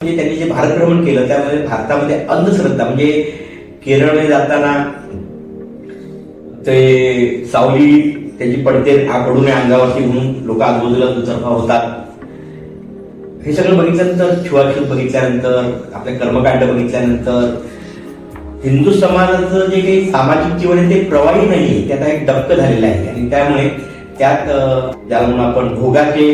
म्हणजे त्यांनी जे भारत भ्रमण केलं त्यामध्ये भारतामध्ये अंधश्रद्धा म्हणजे केरळमध्ये जाताना ते सावली त्याची पडते पडू नये अंगावरती म्हणून लोक आजूबाजूला दुतर्फा होतात. हे सगळं बघितल्यानंतर, छुआछूत बघितल्यानंतर, आपले कर्मकांड बघितल्यानंतर हिंदू समाजाचं जे काही सामाजिक जीवन आहे ते प्रवाही नाहीये, त्यात एक डबकं झालेलं आहे. आणि त्यामुळे त्यात ज्याला म्हणून आपण भोगाचे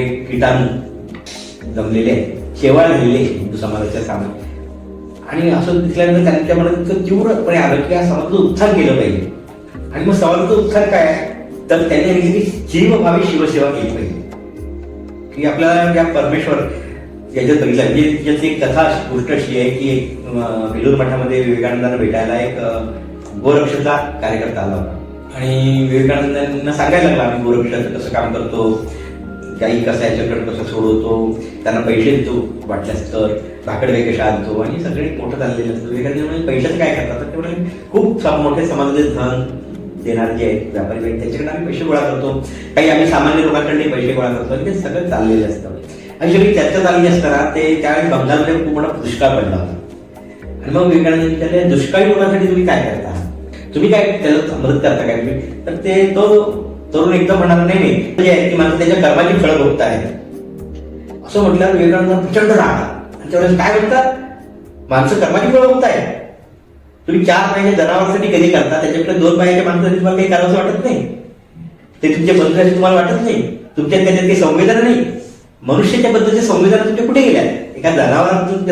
कीटाणू जमलेले आहेत, शेवाळ झालेले हिंदू समाजाच्या सामाजिक. आणि असं दिसल्यानंतर त्यांच्या मनात तीव्रपणे आलं की या समाजाचं उत्थान केलं पाहिजे. आणि मग समाजाचं उत्थान काय तर त्यांनी की जीवभावी शिवसेवा केली पाहिजे. की आपल्याला या परमेश्वर याच्यात बघितलं म्हणजे याची एक कथा गोष्ट अशी आहे की बेलूर मठामध्ये विवेकानंदांना भेटायला एक गोरक्षाचा कार्यकर्ता आला होता. आणि विवेकानंदांना सांगायला लागला आम्ही गोरक्षाचं कसं काम करतो, काही कसं याच्याकडे कसं सोडवतो, त्यांना पैसे देतो वाटल्यास तर, भाकड कशा आणतो आणि सगळे मोठं चाललेलं असतं. विवेकानंद पैशाचं काय करतात तेवढे खूप मोठे समाजाचे धन देणारे जे आहेत व्यापारी आहेत त्याच्याकडे आम्ही पैसे गोळा करतो, काही आम्ही सामान्य लोकांकडे पैसे गोळा करतो आणि ते सगळं चाललेलं असतं. आणि सगळी चर्चा चालली असताना ते त्यावेळी बंगालमध्ये खूप मोठा दुष्काळ पडला होता. आणि मग विवेकानंद विचारले दुष्काळी होण्यासाठी तुम्ही काय करता, तुम्ही काय त्याला मदत करता काय तुम्ही. तर ते तो तरुण एकदम म्हणाला नाही जे आहे की माणसं त्याच्या कर्माची फळं भोगत आहेत असं म्हटल्यावर विवेकानंद प्रचंड राहतात. आणि त्यावेळेस काय म्हणतात, माणसं कर्माची फळं भोगत आहेत, तुम्ही 4 पायाच्या जनावरांसाठी कधी करता, त्याच्याकडे 2 पायाच्या माणसासाठी तुम्हाला काही करावंसं वाटत नाही, ते तुमच्या बंधुसाठी तुम्हाला वाटत नाही, तुमच्यात त्याच्यात काही संवेदना नाही. मनुष्याच्या बद्दलच्या संवेदना तुमच्या कुठे गेल्या, एका जनावरांतून